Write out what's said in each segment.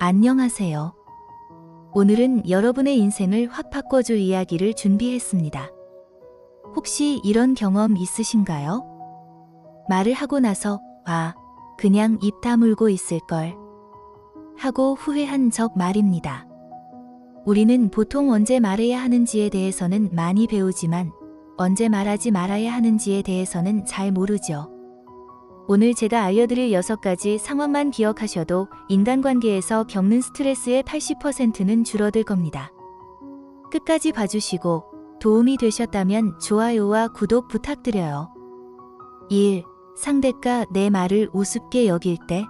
안녕하세요. 오늘은 여러분의 인생을 확 바꿔줄 이야기를 준비했습니다. 혹시 이런 경험 있으신가요? 말을 하고 나서 그냥 입 다물고 있을걸 하고 후회한 적 말입니다. 우리는 보통 언제 말해야 하는지에 대해서는 많이 배우지만 언제 말하지 말아야 하는지에 대해서는 잘 모르죠. 오늘 제가 알려드릴 6가지 상황만 기억하셔도 인간관계에서 겪는 스트레스의 80%는 줄어들 겁니다. 끝까지 봐주시고 도움이 되셨다면 좋아요와 구독 부탁드려요. 1. 상대가 내 말을 우습게 여길 때.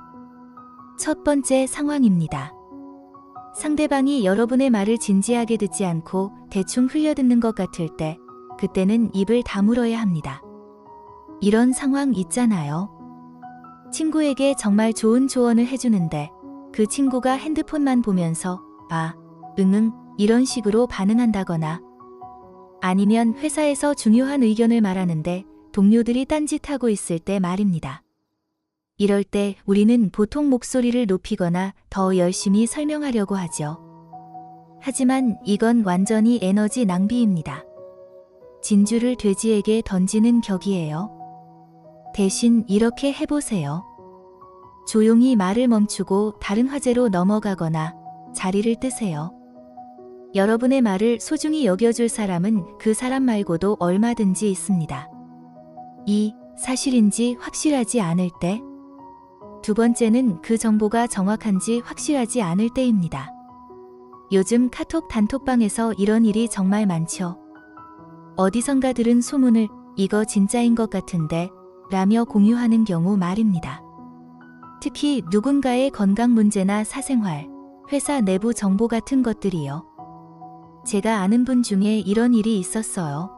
첫 번째 상황입니다. 상대방이 여러분의 말을 진지하게 듣지 않고 대충 흘려듣는 것 같을 때, 그때는 입을 다물어야 합니다. 이런 상황 있잖아요. 친구에게 정말 좋은 조언을 해주는데 그 친구가 핸드폰만 보면서 응응 이런 식으로 반응한다거나, 아니면 회사에서 중요한 의견을 말하는데 동료들이 딴짓하고 있을 때 말입니다. 이럴 때 우리는 보통 목소리를 높이거나 더 열심히 설명하려고 하죠. 하지만 이건 완전히 에너지 낭비입니다. 진주를 돼지에게 던지는 격이에요. 대신 이렇게 해보세요. 조용히 말을 멈추고 다른 화제로 넘어가거나 자리를 뜨세요. 여러분의 말을 소중히 여겨줄 사람은 그 사람 말고도 얼마든지 있습니다. 2. 사실인지 확실하지 않을 때. 두 번째는 그 정보가 정확한지 확실하지 않을 때입니다. 요즘 카톡 단톡방에서 이런 일이 정말 많죠. 어디선가 들은 소문을 이거 진짜인 것 같은데 라며 공유하는 경우 말입니다. 특히 누군가의 건강 문제나 사생활, 회사 내부 정보 같은 것들이요. 제가 아는 분 중에 이런 일이 있었어요.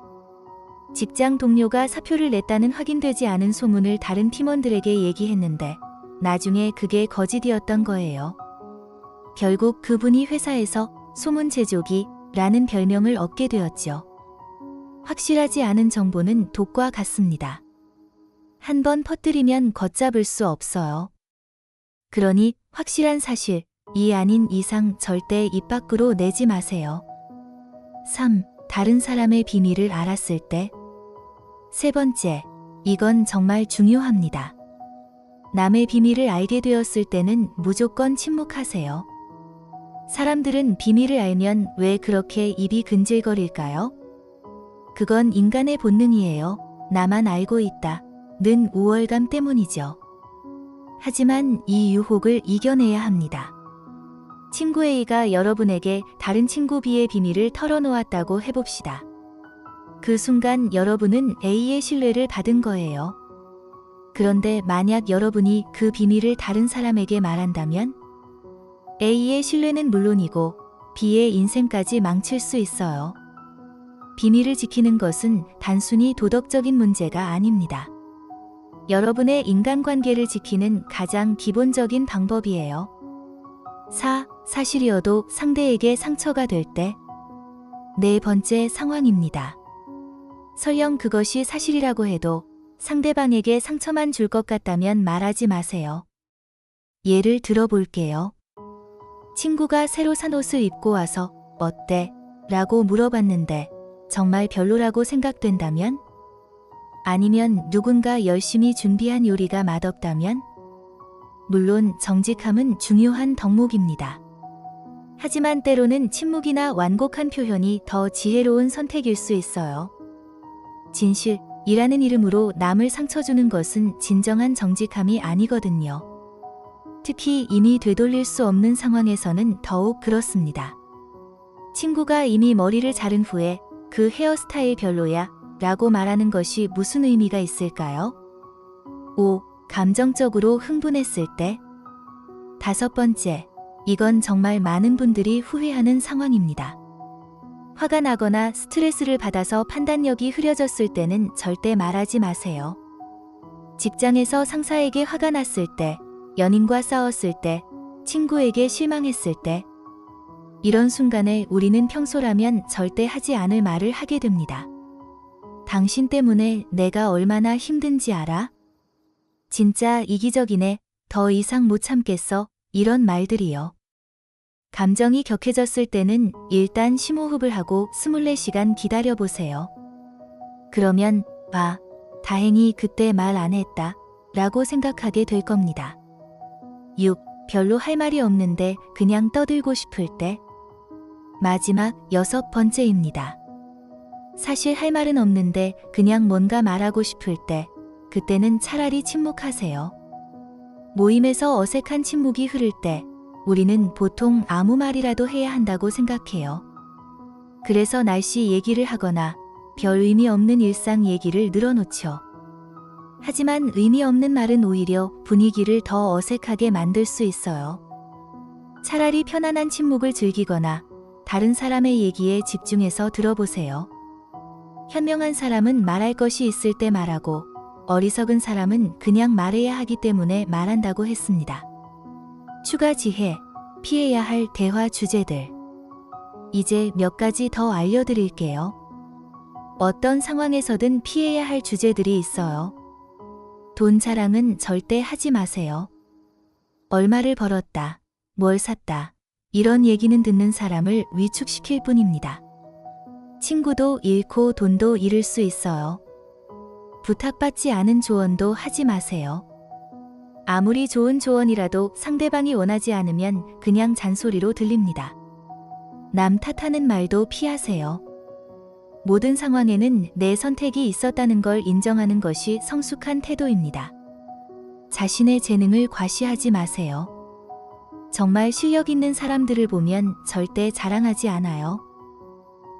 직장 동료가 사표를 냈다는 확인되지 않은 소문을 다른 팀원들에게 얘기했는데 나중에 그게 거짓이었던 거예요. 결국 그분이 회사에서 소문 제조기라는 별명을 얻게 되었죠. 확실하지 않은 정보는 독과 같습니다. 한번 퍼뜨리면 걷잡을 수 없어요. 그러니 확실한 사실, 이 아닌 이상 절대 입 밖으로 내지 마세요. 3. 다른 사람의 비밀을 알았을 때. 세 번째, 이건 정말 중요합니다. 남의 비밀을 알게 되었을 때는 무조건 침묵하세요. 사람들은 비밀을 알면 왜 그렇게 입이 근질거릴까요? 그건 인간의 본능이에요. 나만 알고 있다 는 우월감 때문이죠. 하지만 이 유혹을 이겨내야 합니다. 친구 A가 여러분에게 다른 친구 B의 비밀을 털어놓았다고 해봅시다. 그 순간 여러분은 A의 신뢰를 받은 거예요. 그런데 만약 여러분이 그 비밀을 다른 사람에게 말한다면 A의 신뢰는 물론이고 B의 인생까지 망칠 수 있어요. 비밀을 지키는 것은 단순히 도덕적인 문제가 아닙니다. 여러분의 인간관계를 지키는 가장 기본적인 방법이에요. 4. 사실이어도 상대에게 상처가 될 때. 네 번째 상황입니다. 설령 그것이 사실이라고 해도 상대방에게 상처만 줄 것 같다면 말하지 마세요. 예를 들어볼게요. 친구가 새로 산 옷을 입고 와서 어때? 라고 물어봤는데 정말 별로라고 생각된다면? 아니면 누군가 열심히 준비한 요리가 맛없다면? 물론 정직함은 중요한 덕목입니다. 하지만 때로는 침묵이나 완곡한 표현이 더 지혜로운 선택일 수 있어요. 진실이라는 이름으로 남을 상처 주는 것은 진정한 정직함이 아니거든요. 특히 이미 되돌릴 수 없는 상황에서는 더욱 그렇습니다. 친구가 이미 머리를 자른 후에 그 헤어스타일 별로야 라고 말하는 것이 무슨 의미가 있을까요? 5. 감정적으로 흥분했을 때. 다섯 번째, 이건 정말 많은 분들이 후회하는 상황입니다. 화가 나거나 스트레스를 받아서 판단력이 흐려졌을 때는 절대 말하지 마세요. 직장에서 상사에게 화가 났을 때, 연인과 싸웠을 때, 친구에게 실망했을 때, 이런 순간에 우리는 평소라면 절대 하지 않을 말을 하게 됩니다. 당신 때문에 내가 얼마나 힘든지 알아? 진짜 이기적이네. 더 이상 못 참겠어. 이런 말들이요. 감정이 격해졌을 때는 일단 심호흡을 하고 24시간 기다려보세요. 그러면, 아, 다행히 그때 말 안 했다 라고 생각하게 될 겁니다. 6. 별로 할 말이 없는데 그냥 떠들고 싶을 때. 마지막 6번째입니다. 사실 할 말은 없는데 그냥 뭔가 말하고 싶을 때, 그때는 차라리 침묵하세요. 모임에서 어색한 침묵이 흐를 때, 우리는 보통 아무 말이라도 해야 한다고 생각해요. 그래서 날씨 얘기를 하거나 별 의미 없는 일상 얘기를 늘어놓죠. 하지만 의미 없는 말은 오히려 분위기를 더 어색하게 만들 수 있어요. 차라리 편안한 침묵을 즐기거나 다른 사람의 얘기에 집중해서 들어보세요. 현명한 사람은 말할 것이 있을 때 말하고 어리석은 사람은 그냥 말해야 하기 때문에 말한다고 했습니다. 추가 지혜, 피해야 할 대화 주제들. 이제 몇 가지 더 알려드릴게요. 어떤 상황에서든 피해야 할 주제들이 있어요. 돈 자랑은 절대 하지 마세요. 얼마를 벌었다, 뭘 샀다, 이런 얘기는 듣는 사람을 위축시킬 뿐입니다. 친구도 잃고 돈도 잃을 수 있어요. 부탁받지 않은 조언도 하지 마세요. 아무리 좋은 조언이라도 상대방이 원하지 않으면 그냥 잔소리로 들립니다. 남 탓하는 말도 피하세요. 모든 상황에는 내 선택이 있었다는 걸 인정하는 것이 성숙한 태도입니다. 자신의 재능을 과시하지 마세요. 정말 실력 있는 사람들을 보면 절대 자랑하지 않아요.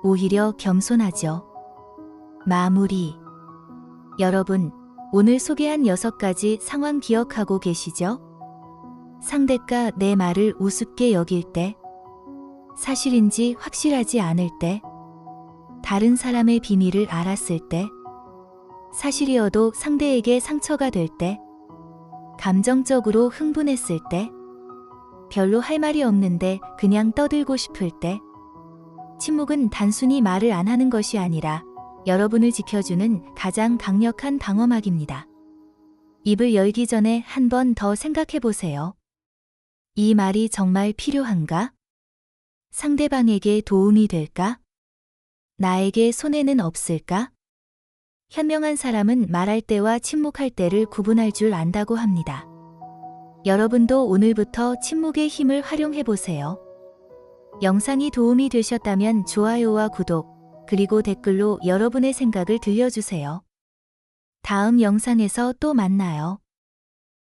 오히려 겸손하죠. 마무리. 여러분, 오늘 소개한 6가지 상황 기억하고 계시죠? 상대가 내 말을 우습게 여길 때, 사실인지 확실하지 않을 때, 다른 사람의 비밀을 알았을 때, 사실이어도 상대에게 상처가 될 때, 감정적으로 흥분했을 때, 별로 할 말이 없는데 그냥 떠들고 싶을 때. 침묵은 단순히 말을 안 하는 것이 아니라 여러분을 지켜주는 가장 강력한 방어막입니다. 입을 열기 전에 한 번 더 생각해 보세요. 이 말이 정말 필요한가? 상대방에게 도움이 될까? 나에게 손해는 없을까? 현명한 사람은 말할 때와 침묵할 때를 구분할 줄 안다고 합니다. 여러분도 오늘부터 침묵의 힘을 활용해 보세요. 영상이 도움이 되셨다면 좋아요와 구독, 그리고 댓글로 여러분의 생각을 들려주세요. 다음 영상에서 또 만나요.